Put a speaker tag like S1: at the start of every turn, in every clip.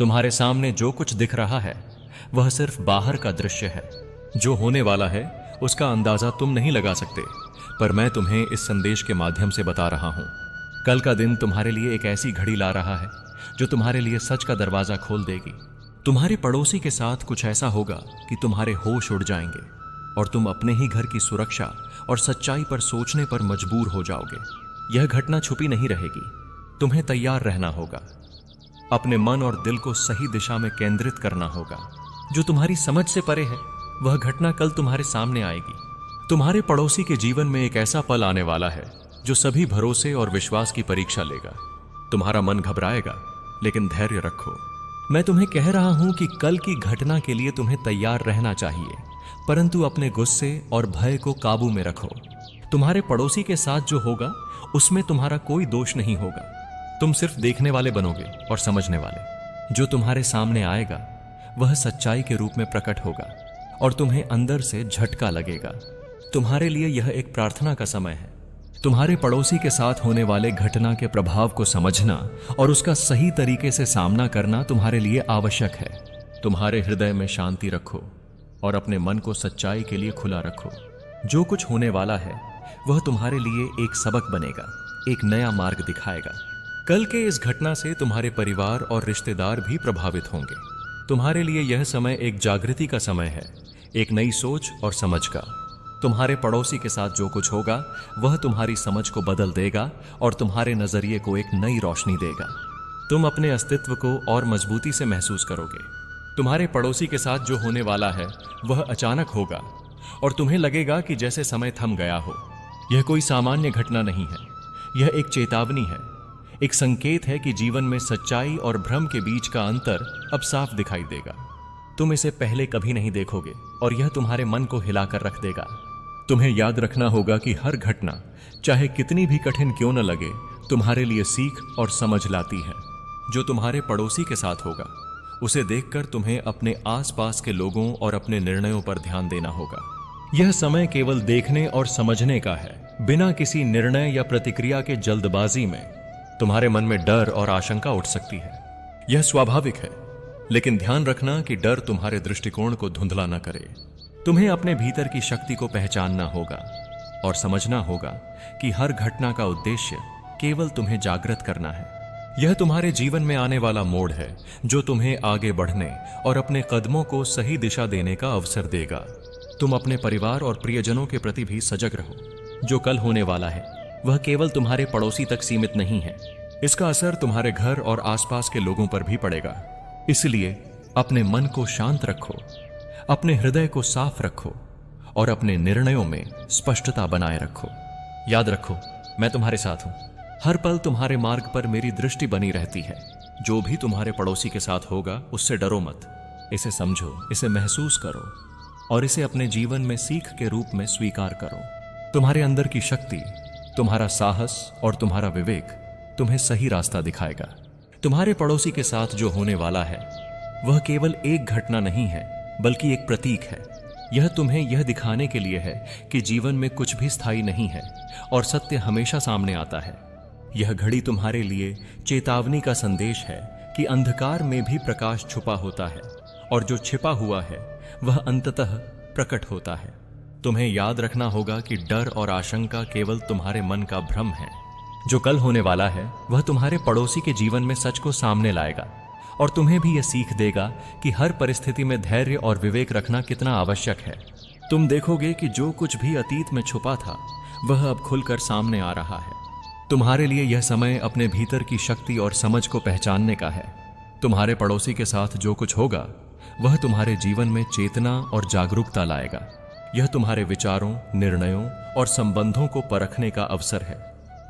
S1: तुम्हारे सामने जो कुछ दिख रहा है वह सिर्फ बाहर का दृश्य है। जो होने वाला है उसका अंदाजा तुम नहीं लगा सकते, पर मैं तुम्हें इस संदेश के माध्यम से बता रहा हूं। कल का दिन तुम्हारे लिए एक ऐसी घड़ी ला रहा है जो तुम्हारे लिए सच का दरवाजा खोल देगी। तुम्हारे पड़ोसी के साथ कुछ ऐसा होगा कि तुम्हारे होश उड़ जाएंगे और तुम अपने ही घर की सुरक्षा और सच्चाई पर सोचने पर मजबूर हो जाओगे। यह घटना छुपी नहीं रहेगी, तुम्हें तैयार रहना होगा। अपने मन और दिल को सही दिशा में केंद्रित करना होगा। जो तुम्हारी समझ से परे है वह घटना कल तुम्हारे सामने आएगी। तुम्हारे पड़ोसी के जीवन में एक ऐसा पल आने वाला है जो सभी भरोसे और विश्वास की परीक्षा लेगा। तुम्हारा मन घबराएगा, लेकिन धैर्य रखो। मैं तुम्हें कह रहा हूं कि कल की घटना के लिए तुम्हें तैयार रहना चाहिए, परंतु अपने गुस्से और भय को काबू में रखो। तुम्हारे पड़ोसी के साथ जो होगा उसमें तुम्हारा कोई दोष नहीं होगा। तुम सिर्फ देखने वाले बनोगे और समझने वाले। जो तुम्हारे सामने आएगा वह सच्चाई के रूप में प्रकट होगा और तुम्हें अंदर से झटका लगेगा। तुम्हारे लिए यह एक प्रार्थना का समय है। तुम्हारे पड़ोसी के साथ होने वाले घटना के प्रभाव को समझना और उसका सही तरीके से सामना करना तुम्हारे लिए आवश्यक है। तुम्हारे हृदय में शांति रखो और अपने मन को सच्चाई के लिए खुला रखो। जो कुछ होने वाला है वह तुम्हारे लिए एक सबक बनेगा, एक नया मार्ग दिखाएगा। कल के इस घटना से तुम्हारे परिवार और रिश्तेदार भी प्रभावित होंगे। तुम्हारे लिए यह समय एक जागृति का समय है, एक नई सोच और समझ का। तुम्हारे पड़ोसी के साथ जो कुछ होगा वह तुम्हारी समझ को बदल देगा और तुम्हारे नजरिए को एक नई रोशनी देगा। तुम अपने अस्तित्व को और मजबूती से महसूस करोगे। तुम्हारे पड़ोसी के साथ जो होने वाला है वह अचानक होगा और तुम्हें लगेगा कि जैसे समय थम गया हो। यह कोई सामान्य घटना नहीं है, यह एक चेतावनी है, एक संकेत है कि जीवन में सच्चाई और भ्रम के बीच का अंतर अब साफ दिखाई देगा। तुम इसे पहले कभी नहीं देखोगे और यह तुम्हारे मन को हिलाकर रख देगा। तुम्हें याद रखना होगा कि हर घटना, चाहे कितनी भी कठिन क्यों न लगे, तुम्हारे लिए सीख और समझ लाती है। जो तुम्हारे पड़ोसी के साथ होगा उसे देखकर तुम्हें अपने आसपास के लोगों और अपने निर्णयों पर ध्यान देना होगा। यह समय केवल देखने और समझने का है, बिना किसी निर्णय या प्रतिक्रिया के जल्दबाजी में। तुम्हारे मन में डर और आशंका उठ सकती है, यह स्वाभाविक है, लेकिन ध्यान रखना कि डर तुम्हारे दृष्टिकोण को धुंधला न करे। तुम्हें अपने भीतर की शक्ति को पहचानना होगा और समझना होगा कि हर घटना का उद्देश्य केवल तुम्हें जागृत करना है। यह तुम्हारे जीवन में आने वाला मोड़ है जो तुम्हें आगे बढ़ने और अपने कदमों को सही दिशा देने का अवसर देगा। तुम अपने परिवार और प्रियजनों के प्रति भी सजग रहो। जो कल होने वाला है वह केवल तुम्हारे पड़ोसी तक सीमित नहीं है, इसका असर तुम्हारे घर और आसपास के लोगों पर भी पड़ेगा। इसलिए अपने मन को शांत रखो, अपने हृदय को साफ रखो और अपने निर्णयों में स्पष्टता बनाए रखो। याद रखो, मैं तुम्हारे साथ हूं। हर पल तुम्हारे मार्ग पर मेरी दृष्टि बनी रहती है। जो भी तुम्हारे पड़ोसी के साथ होगा उससे डरो मत। इसे समझो, इसे महसूस करो और इसे अपने जीवन में सीख के रूप में स्वीकार करो। तुम्हारे अंदर की शक्ति, तुम्हारा साहस और तुम्हारा विवेक तुम्हें सही रास्ता दिखाएगा। तुम्हारे पड़ोसी के साथ जो होने वाला है वह केवल एक घटना नहीं है, बल्कि एक प्रतीक है। यह तुम्हें यह दिखाने के लिए है कि जीवन में कुछ भी स्थायी नहीं है और सत्य हमेशा सामने आता है। यह घड़ी तुम्हारे लिए चेतावनी का संदेश है कि अंधकार में भी प्रकाश छुपा होता है और जो छिपा हुआ है वह अंततः प्रकट होता है। तुम्हें याद रखना होगा कि डर और आशंका केवल तुम्हारे मन का भ्रम है। जो कल होने वाला है वह तुम्हारे पड़ोसी के जीवन में सच को सामने लाएगा और तुम्हें भी यह सीख देगा कि हर परिस्थिति में धैर्य और विवेक रखना कितना आवश्यक है। तुम देखोगे कि जो कुछ भी अतीत में छुपा था वह अब खुलकर सामने आ रहा है। तुम्हारे लिए यह समय अपने भीतर की शक्ति और समझ को पहचानने का है। तुम्हारे पड़ोसी के साथ जो कुछ होगा वह तुम्हारे जीवन में चेतना और जागरूकता लाएगा। यह तुम्हारे विचारों, निर्णयों और संबंधों को परखने का अवसर है।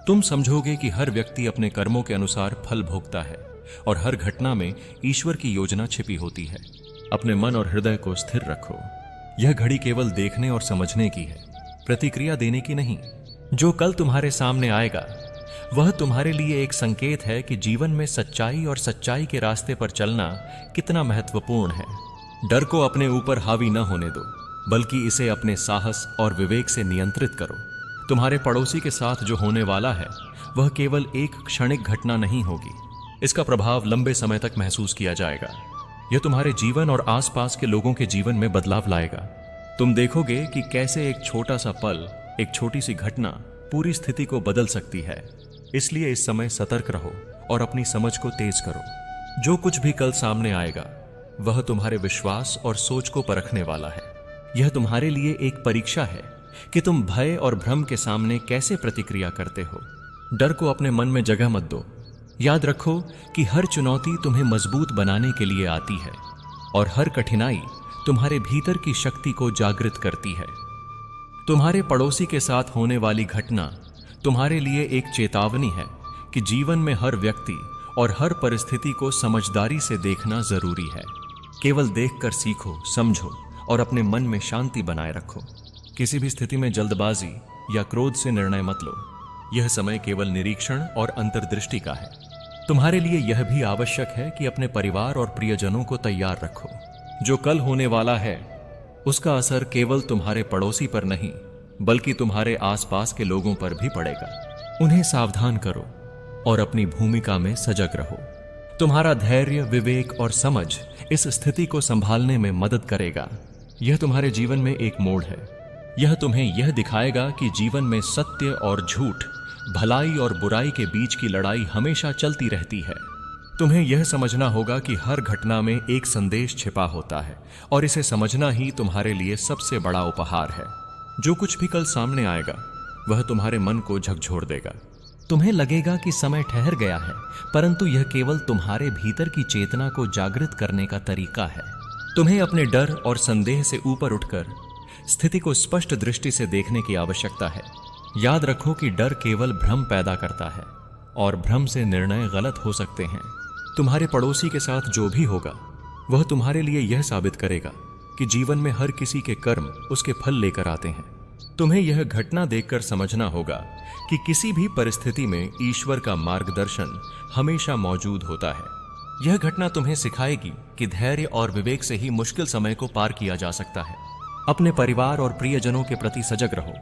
S1: तुम समझोगे कि हर व्यक्ति अपने कर्मों के अनुसार फल भोगता है और हर घटना में ईश्वर की योजना छिपी होती है। अपने मन और हृदय को स्थिर रखो। यह घड़ी केवल देखने और समझने की है, प्रतिक्रिया देने की नहीं। जो कल तुम्हारे सामने आएगा वह तुम्हारे लिए एक संकेत है कि जीवन में सच्चाई और सच्चाई के रास्ते पर चलना कितना महत्वपूर्ण है। डर को अपने ऊपर हावी न होने दो, बल्कि इसे अपने साहस और विवेक से नियंत्रित करो। तुम्हारे पड़ोसी के साथ जो होने वाला है वह केवल एक क्षणिक घटना नहीं होगी, इसका प्रभाव लंबे समय तक महसूस किया जाएगा। यह तुम्हारे जीवन और आसपास के लोगों के जीवन में बदलाव लाएगा। तुम देखोगे कि कैसे एक छोटा सा पल, एक छोटी सी घटना पूरी स्थिति को बदल सकती है। इसलिए इस समय सतर्क रहो और अपनी समझ को तेज करो। जो कुछ भी कल सामने आएगा वह तुम्हारे विश्वास और सोच को परखने वाला है। यह तुम्हारे लिए एक परीक्षा है कि तुम भय और भ्रम के सामने कैसे प्रतिक्रिया करते हो। डर को अपने मन में जगह मत दो। याद रखो कि हर चुनौती तुम्हें मजबूत बनाने के लिए आती है और हर कठिनाई तुम्हारे भीतर की शक्ति को जागृत करती है। तुम्हारे पड़ोसी के साथ होने वाली घटना तुम्हारे लिए एक चेतावनी है कि जीवन में हर व्यक्ति और हर परिस्थिति को समझदारी से देखना जरूरी है। केवल देखकर सीखो, समझो और अपने मन में शांति बनाए रखो। किसी भी स्थिति में जल्दबाजी या क्रोध से निर्णय मत लो। यह समय केवल निरीक्षण और अंतर्दृष्टि का है। तुम्हारे लिए यह भी आवश्यक है कि अपने परिवार और प्रियजनों को तैयार रखो। जो कल होने वाला है उसका असर केवल तुम्हारे पड़ोसी पर नहीं बल्कि तुम्हारे आसपास के लोगों पर भी पड़ेगा। उन्हें सावधान करो और अपनी भूमिका में सजग रहो। तुम्हारा धैर्य, विवेक और समझ इस स्थिति को संभालने में मदद करेगा। यह तुम्हारे जीवन में एक मोड़ है। यह तुम्हें यह दिखाएगा कि जीवन में सत्य और झूठ, भलाई और बुराई के बीच की लड़ाई हमेशा चलती रहती है। तुम्हें यह समझना होगा कि हर घटना में एक संदेश छिपा होता है और इसे समझना ही तुम्हारे लिए सबसे बड़ा उपहार है। जो कुछ भी कल सामने आएगा वह तुम्हारे मन को झकझोर देगा। तुम्हें लगेगा कि समय ठहर गया है, परंतु यह केवल तुम्हारे भीतर की चेतना को जागृत करने का तरीका है। तुम्हें अपने डर और संदेह से ऊपर उठकर स्थिति को स्पष्ट दृष्टि से देखने की आवश्यकता है। याद रखो कि डर केवल भ्रम पैदा करता है और भ्रम से निर्णय गलत हो सकते हैं। तुम्हारे पड़ोसी के साथ जो भी होगा वह तुम्हारे लिए यह साबित करेगा कि जीवन में हर किसी के कर्म उसके फल लेकर आते हैं। तुम्हें यह घटना देखकर समझना होगा कि किसी भी परिस्थिति में ईश्वर का मार्गदर्शन हमेशा मौजूद होता है। यह घटना तुम्हें सिखाएगी कि धैर्य और विवेक से ही मुश्किल समय को पार किया जा सकता है। अपने परिवार और प्रियजनों के प्रति सजग रहो।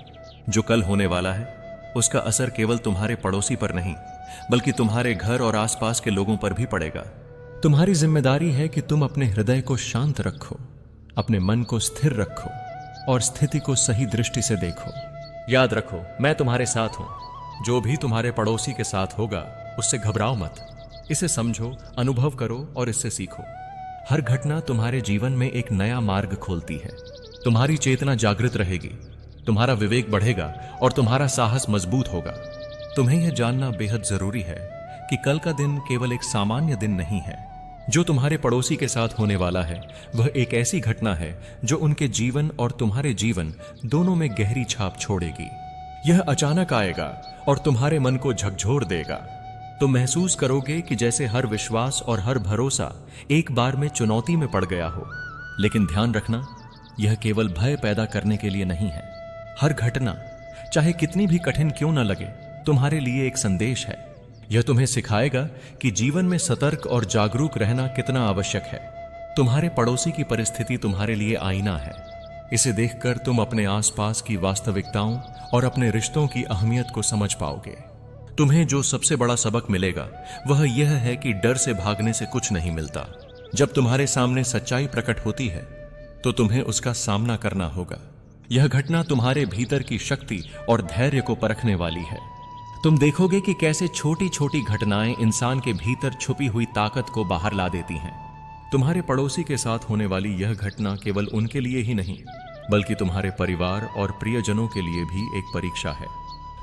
S1: जो कल होने वाला है उसका असर केवल तुम्हारे पड़ोसी पर नहीं बल्कि तुम्हारे घर और आसपास के लोगों पर भी पड़ेगा। तुम्हारी जिम्मेदारी है कि तुम अपने हृदय को शांत रखो, अपने मन को स्थिर रखो और स्थिति को सही दृष्टि से देखो। याद रखो, मैं तुम्हारे साथ हूं। जो भी तुम्हारे पड़ोसी के साथ होगा उससे घबराओ मत। इसे समझो, अनुभव करो और इससे सीखो। हर घटना तुम्हारे जीवन में एक नया मार्ग खोलती है। तुम्हारी चेतना जागृत रहेगी, तुम्हारा विवेक बढ़ेगा और तुम्हारा साहस मजबूत होगा। तुम्हें यह जानना बेहद जरूरी है कि कल का दिन केवल एक सामान्य दिन नहीं है। जो तुम्हारे पड़ोसी के साथ होने वाला है वह एक ऐसी घटना है जो उनके जीवन और तुम्हारे जीवन दोनों में गहरी छाप छोड़ेगी। यह अचानक आएगा और तुम्हारे मन को झकझोर देगा। तुम महसूस करोगे कि जैसे हर विश्वास और हर भरोसा एक बार में चुनौती में पड़ गया हो। लेकिन ध्यान रखना, यह केवल भय पैदा करने के लिए नहीं है। हर घटना, चाहे कितनी भी कठिन क्यों न लगे, तुम्हारे लिए एक संदेश है। यह तुम्हें सिखाएगा कि जीवन में सतर्क और जागरूक रहना कितना आवश्यक है। तुम्हारे पड़ोसी की परिस्थिति तुम्हारे लिए आईना है। इसे देखकर तुम अपने आसपास की वास्तविकताओं और अपने रिश्तों की अहमियत को समझ पाओगे। तुम्हें जो सबसे बड़ा सबक मिलेगा वह यह है कि डर से भागने से कुछ नहीं मिलता। जब तुम्हारे सामने सच्चाई प्रकट होती है तो तुम्हें उसका सामना करना होगा। यह घटना तुम्हारे भीतर की शक्ति और धैर्य को परखने वाली है। तुम देखोगे कि कैसे छोटी छोटी घटनाएं इंसान के भीतर छुपी हुई ताकत को बाहर ला देती हैं। तुम्हारे पड़ोसी के साथ होने वाली यह घटना केवल उनके लिए ही नहीं बल्कि तुम्हारे परिवार और प्रियजनों के लिए भी एक परीक्षा है।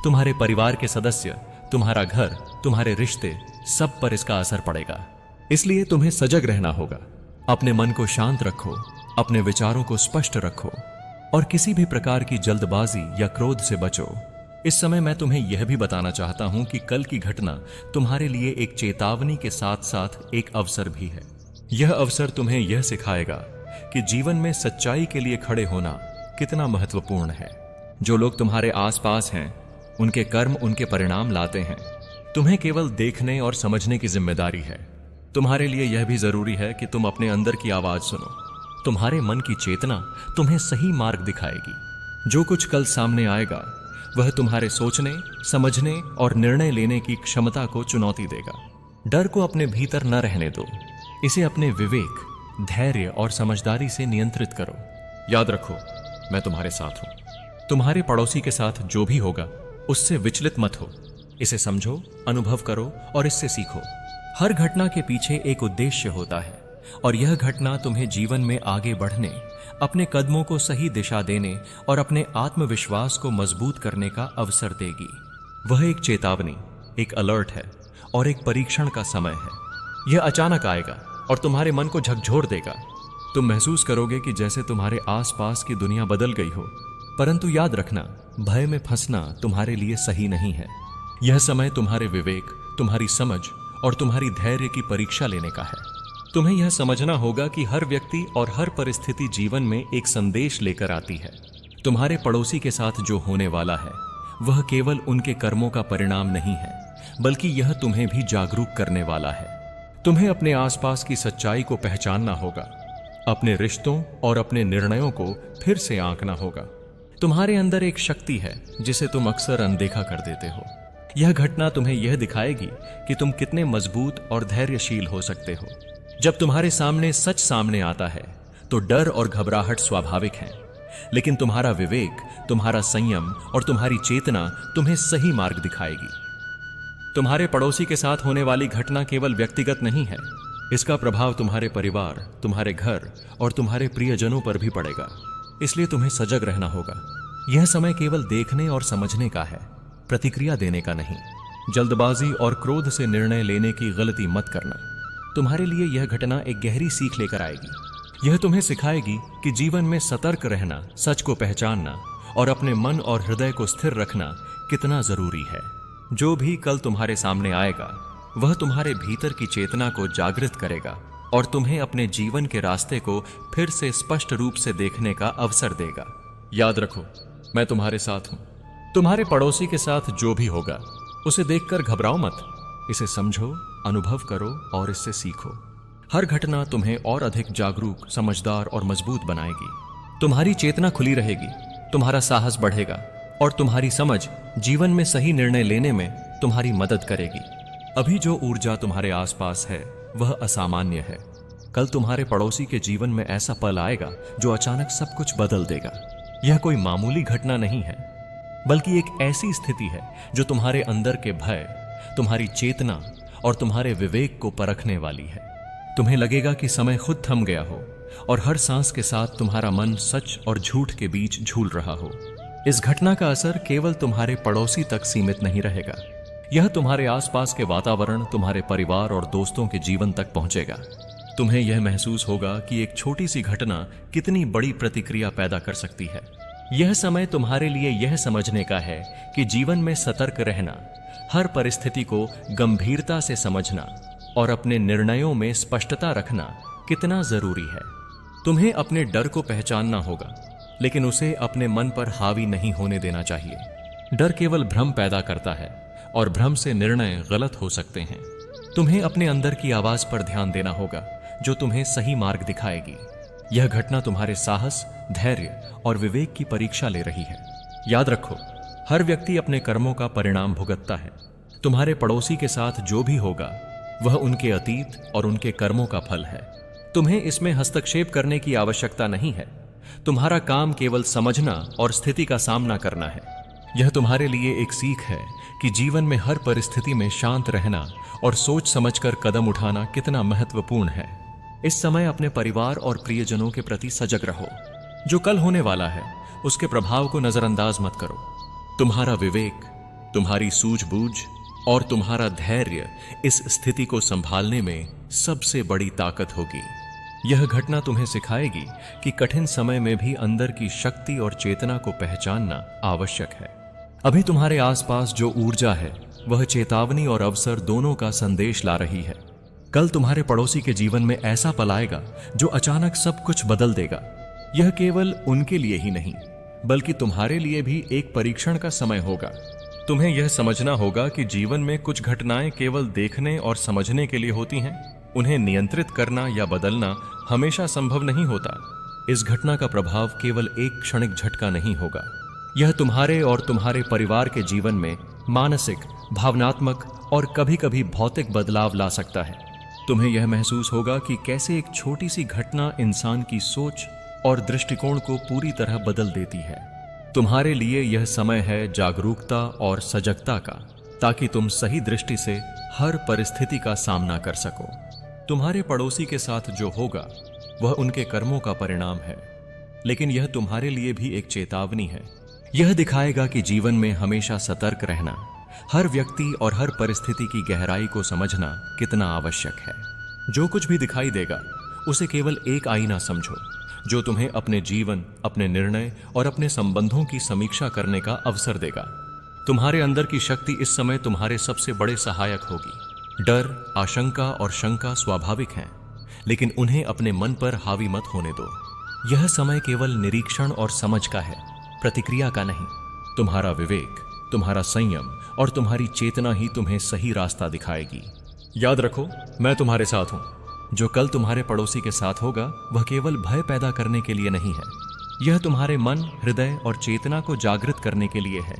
S1: तुम्हारे परिवार के सदस्य, तुम्हारा घर, तुम्हारे रिश्ते, सब पर इसका असर पड़ेगा। इसलिए तुम्हें सजग रहना होगा। अपने मन को शांत रखो, अपने विचारों को स्पष्ट रखो और किसी भी प्रकार की जल्दबाजी या क्रोध से बचो। इस समय मैं तुम्हें यह भी बताना चाहता हूं कि कल की घटना तुम्हारे लिए एक चेतावनी के साथ साथ एक अवसर भी है। यह अवसर तुम्हें यह सिखाएगा कि जीवन में सच्चाई के लिए खड़े होना कितना महत्वपूर्ण है। जो लोग तुम्हारे आसपास हैं, उनके कर्म उनके परिणाम लाते हैं। तुम्हें केवल देखने और समझने की जिम्मेदारी है। तुम्हारे लिए यह भी जरूरी है कि तुम अपने अंदर की आवाज सुनो। तुम्हारे मन की चेतना तुम्हें सही मार्ग दिखाएगी। जो कुछ कल सामने आएगा वह तुम्हारे सोचने, समझने और निर्णय लेने की क्षमता को चुनौती देगा। डर को अपने भीतर न रहने दो, इसे अपने विवेक, धैर्य और समझदारी से नियंत्रित करो। याद रखो, मैं तुम्हारे साथ हूं। तुम्हारे पड़ोसी के साथ जो भी होगा उससे विचलित मत हो। इसे समझो, अनुभव करो और इससे सीखो। हर घटना के पीछे एक उद्देश्य होता है और यह घटना तुम्हें जीवन में आगे बढ़ने, अपने कदमों को सही दिशा देने और अपने आत्मविश्वास को मजबूत करने का अवसर देगी। वह एक चेतावनी, एक अलर्ट है और एक परीक्षण का समय है। यह अचानक आएगा और तुम्हारे मन को झकझोर देगा। तुम महसूस करोगे कि जैसे तुम्हारे आसपास की दुनिया बदल गई हो। परंतु याद रखना, भय में फंसना तुम्हारे लिए सही नहीं है। यह समय तुम्हारे विवेक, तुम्हारी समझ और तुम्हारी धैर्य की परीक्षा लेने का है। तुम्हें यह समझना होगा कि हर व्यक्ति और हर परिस्थिति जीवन में एक संदेश लेकर आती है। तुम्हारे पड़ोसी के साथ जो होने वाला है वह केवल उनके कर्मों का परिणाम नहीं है, बल्कि यह तुम्हें भी जागरूक करने वाला है। तुम्हें अपने आसपास की सच्चाई को पहचानना होगा, अपने रिश्तों और अपने निर्णयों को फिर से आंकना होगा। तुम्हारे अंदर एक शक्ति है जिसे तुम अक्सर अनदेखा कर देते हो। यह घटना तुम्हें यह दिखाएगी कि तुम कितने मजबूत और धैर्यशील हो सकते हो। जब तुम्हारे सामने सच सामने आता है तो डर और घबराहट स्वाभाविक है, लेकिन तुम्हारा विवेक, तुम्हारा संयम और तुम्हारी चेतना तुम्हें सही मार्ग दिखाएगी। तुम्हारे पड़ोसी के साथ होने वाली घटना केवल व्यक्तिगत नहीं है, इसका प्रभाव तुम्हारे परिवार, तुम्हारे घर और तुम्हारे प्रियजनों पर भी पड़ेगा। इसलिए तुम्हें सजग रहना होगा। यह समय केवल देखने और समझने का है, प्रतिक्रिया देने का नहीं। जल्दबाजी और क्रोध से निर्णय लेने की गलती मत करना। तुम्हारे लिए यह घटना एक गहरी सीख लेकर आएगी। यह तुम्हें सिखाएगी कि जीवन में सतर्क रहना, सच को पहचानना और अपने मन और हृदय को स्थिर रखना कितना जरूरी है। जो भी कल तुम्हारे सामने आएगा वह तुम्हारे भीतर की चेतना को जागृत करेगा और तुम्हें अपने जीवन के रास्ते को फिर से स्पष्ट रूप से देखने का अवसर देगा। याद रखो, मैं तुम्हारे साथ हूं। तुम्हारे पड़ोसी के साथ जो भी होगा उसे देखकर घबराओ मत। इसे समझो, अनुभव करो और इससे सीखो। हर घटना तुम्हें और अधिक जागरूक, समझदार और मजबूत बनाएगी। तुम्हारी चेतना खुली रहेगी, तुम्हारा साहस बढ़ेगा और तुम्हारी समझ जीवन में सही निर्णय लेने में तुम्हारी मदद करेगी। अभी जो ऊर्जा तुम्हारे आसपास है वह असामान्य है। कल तुम्हारे पड़ोसी के जीवन में ऐसा पल आएगा जो अचानक सब कुछ बदल देगा। यह कोई मामूली घटना नहीं है, बल्कि एक ऐसी स्थिति है जो तुम्हारे अंदर के भय, तुम्हारी चेतना और तुम्हारे विवेक को परखने वाली है। तुम्हें लगेगा कि समय खुद थम गया हो और हर सांस के साथ तुम्हारा मन सच और झूठ के बीच झूल रहा हो। इस घटना का असर केवल तुम्हारे पड़ोसी तक सीमित नहीं रहेगा। यह तुम्हारे आसपास के वातावरण, तुम्हारे परिवार और दोस्तों के जीवन तक पहुंचेगा। तुम्हें यह महसूस होगा कि एक छोटी सी घटना कितनी बड़ी प्रतिक्रिया पैदा कर सकती है। यह समय तुम्हारे लिए यह समझने का है कि जीवन में सतर्क रहना, हर परिस्थिति को गंभीरता से समझना और अपने निर्णयों में स्पष्टता रखना कितना जरूरी है। तुम्हें अपने डर को पहचानना होगा, लेकिन उसे अपने मन पर हावी नहीं होने देना चाहिए। डर केवल भ्रम पैदा करता है और भ्रम से निर्णय गलत हो सकते हैं। तुम्हें अपने अंदर की आवाज पर ध्यान देना होगा जो तुम्हें सही मार्ग दिखाएगी। यह घटना तुम्हारे साहस, धैर्य और विवेक की परीक्षा ले रही है। याद रखो, हर व्यक्ति अपने कर्मों का परिणाम भुगतता है। तुम्हारे पड़ोसी के साथ जो भी होगा वह उनके अतीत और उनके कर्मों का फल है। तुम्हें इसमें हस्तक्षेप करने की आवश्यकता नहीं है। तुम्हारा काम केवल समझना और स्थिति का सामना करना है। यह तुम्हारे लिए एक सीख है कि जीवन में हर परिस्थिति में शांत रहना और सोच समझकर कदम उठाना कितना महत्वपूर्ण है। इस समय अपने परिवार और प्रियजनों के प्रति सजग रहो। जो कल होने वाला है उसके प्रभाव को नजरअंदाज मत करो। तुम्हारा विवेक, तुम्हारी सूझबूझ और तुम्हारा धैर्य इस स्थिति को संभालने में सबसे बड़ी ताकत होगी। यह घटना तुम्हें सिखाएगी कि कठिन समय में भी अंदर की शक्ति और चेतना को पहचानना आवश्यक है। अभी तुम्हारे आसपास जो ऊर्जा है वह चेतावनी और अवसर दोनों का संदेश ला रही है। कल तुम्हारे पड़ोसी के जीवन में ऐसा पल आएगा जो अचानक सब कुछ बदल देगा। यह केवल उनके लिए ही नहीं, बल्कि तुम्हारे लिए भी एक परीक्षण का समय होगा। तुम्हें यह समझना होगा कि जीवन में कुछ घटनाएं केवल देखने और समझने के लिए होती हैं। उन्हें नियंत्रित करना या बदलना हमेशा संभव नहीं होता। इस घटना का प्रभाव केवल एक क्षणिक झटका नहीं होगा, यह तुम्हारे और तुम्हारे परिवार के जीवन में मानसिक, भावनात्मक और कभी कभी भौतिक बदलाव ला सकता है। तुम्हें यह महसूस होगा कि कैसे एक छोटी सी घटना इंसान की सोच और दृष्टिकोण को पूरी तरह बदल देती है। तुम्हारे लिए यह समय है जागरूकता और सजगता का, ताकि तुम सही दृष्टि से हर परिस्थिति का सामना कर सको। तुम्हारे पड़ोसी के साथ जो होगा वह उनके कर्मों का परिणाम है, लेकिन यह तुम्हारे लिए भी एक चेतावनी है। यह दिखाएगा कि जीवन में हमेशा सतर्क रहना, हर व्यक्ति और हर परिस्थिति की गहराई को समझना कितना आवश्यक है। जो कुछ भी दिखाई देगा उसे केवल एक आईना समझो, जो तुम्हें अपने जीवन, अपने निर्णय और अपने संबंधों की समीक्षा करने का अवसर देगा। तुम्हारे अंदर की शक्ति इस समय तुम्हारे सबसे बड़े सहायक होगी। डर, आशंका और शंका स्वाभाविक हैं, लेकिन उन्हें अपने मन पर हावी मत होने दो। यह समय केवल निरीक्षण और समझ का है, प्रतिक्रिया का नहीं। तुम्हारा विवेक, तुम्हारा संयम और तुम्हारी चेतना ही तुम्हें सही रास्ता दिखाएगी। याद रखो, मैं तुम्हारे साथ हूं। जो कल तुम्हारे पड़ोसी के साथ होगा वह केवल भय पैदा करने के लिए नहीं है, यह तुम्हारे मन, हृदय और चेतना को जागृत करने के लिए है।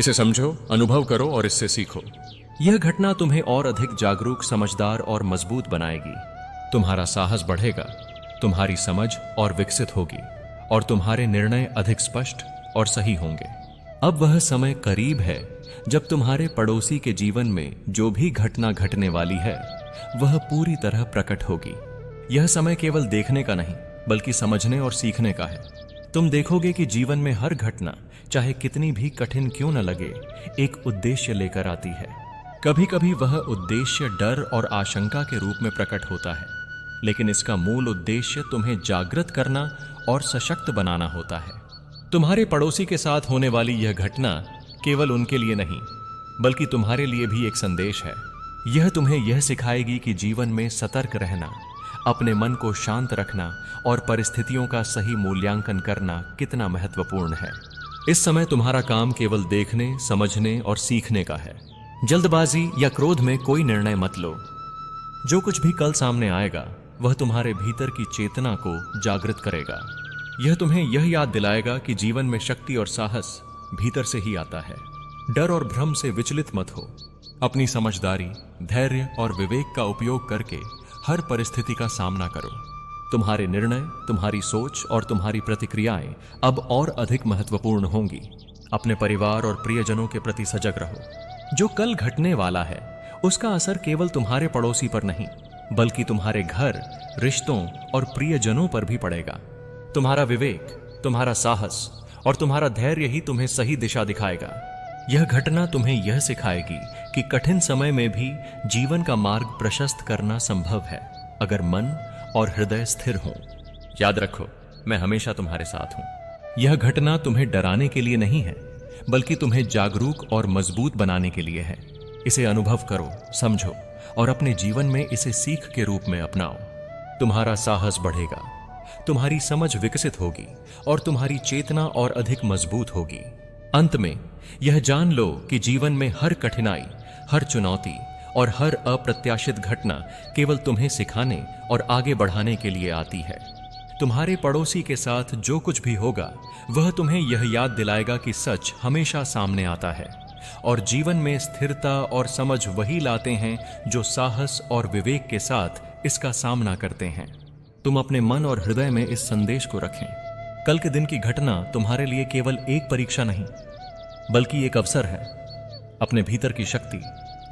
S1: इसे समझो, अनुभव करो और इससे सीखो। यह घटना तुम्हें और अधिक जागरूक, समझदार और मजबूत बनाएगी। तुम्हारा साहस बढ़ेगा, तुम्हारी समझ और विकसित होगी और तुम्हारे निर्णय अधिक स्पष्ट और सही होंगे। अब वह समय करीब है जब तुम्हारे पड़ोसी के जीवन में जो भी घटना घटने वाली है वह पूरी तरह प्रकट होगी। यह समय केवल देखने का नहीं, बल्कि समझने और सीखने का है। तुम देखोगे कि जीवन में हर घटना, चाहे कितनी भी कठिन क्यों न लगे, एक उद्देश्य लेकर आती है। कभी कभी वह उद्देश्य डर और आशंका के रूप में प्रकट होता है, लेकिन इसका मूल उद्देश्य तुम्हें जागृत करना और सशक्त बनाना होता है। तुम्हारे पड़ोसी के साथ होने वाली यह घटना केवल उनके लिए नहीं, बल्कि तुम्हारे लिए भी एक संदेश है। यह तुम्हें यह सिखाएगी कि जीवन में सतर्क रहना, अपने मन को शांत रखना और परिस्थितियों का सही मूल्यांकन करना कितना महत्वपूर्ण है। इस समय तुम्हारा काम केवल देखने, समझने और सीखने का है। जल्दबाजी या क्रोध में कोई निर्णय मत लो। जो कुछ भी कल सामने आएगा वह तुम्हारे भीतर की चेतना को जागृत करेगा। यह तुम्हें यह याद दिलाएगा कि जीवन में शक्ति और साहस भीतर से ही आता है। डर और भ्रम से विचलित मत हो। अपनी समझदारी, धैर्य और विवेक का उपयोग करके हर परिस्थिति का सामना करो। तुम्हारे निर्णय, तुम्हारी सोच और तुम्हारी प्रतिक्रियाएं अब और अधिक महत्वपूर्ण होंगी। अपने परिवार और प्रियजनों के प्रति सजग रहो। जो कल घटने वाला है उसका असर केवल तुम्हारे पड़ोसी पर नहीं, बल्कि तुम्हारे घर, रिश्तों और प्रियजनों पर भी पड़ेगा। तुम्हारा विवेक, तुम्हारा साहस और तुम्हारा धैर्य ही तुम्हें सही दिशा दिखाएगा। यह घटना तुम्हें यह सिखाएगी कि कठिन समय में भी जीवन का मार्ग प्रशस्त करना संभव है, अगर मन और हृदय स्थिर हों। याद रखो, मैं हमेशा तुम्हारे साथ हूं। यह घटना तुम्हें डराने के लिए नहीं है, बल्कि तुम्हें जागरूक और मजबूत बनाने के लिए है। इसे अनुभव करो, समझो और अपने जीवन में इसे सीख के रूप में अपनाओ। तुम्हारा साहस बढ़ेगा, तुम्हारी समझ विकसित होगी और तुम्हारी चेतना और अधिक मजबूत होगी। अंत में यह जान लो कि जीवन में हर कठिनाई, हर चुनौती और हर अप्रत्याशित घटना केवल तुम्हें सिखाने और आगे बढ़ाने के लिए आती है। तुम्हारे पड़ोसी के साथ जो कुछ भी होगा वह तुम्हें यह याद दिलाएगा कि सच हमेशा सामने आता है और जीवन में स्थिरता और समझ वही लाते हैं जो साहस और विवेक के साथ इसका सामना करते हैं। तुम अपने मन और हृदय में इस संदेश को रखें। कल के दिन की घटना तुम्हारे लिए केवल एक परीक्षा नहीं, बल्कि एक अवसर है अपने भीतर की शक्ति,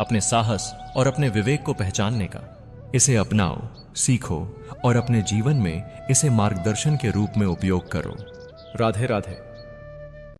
S1: अपने साहस और अपने विवेक को पहचानने का। इसे अपनाओ, सीखो और अपने जीवन में इसे मार्गदर्शन के रूप में उपयोग करो। राधे राधे।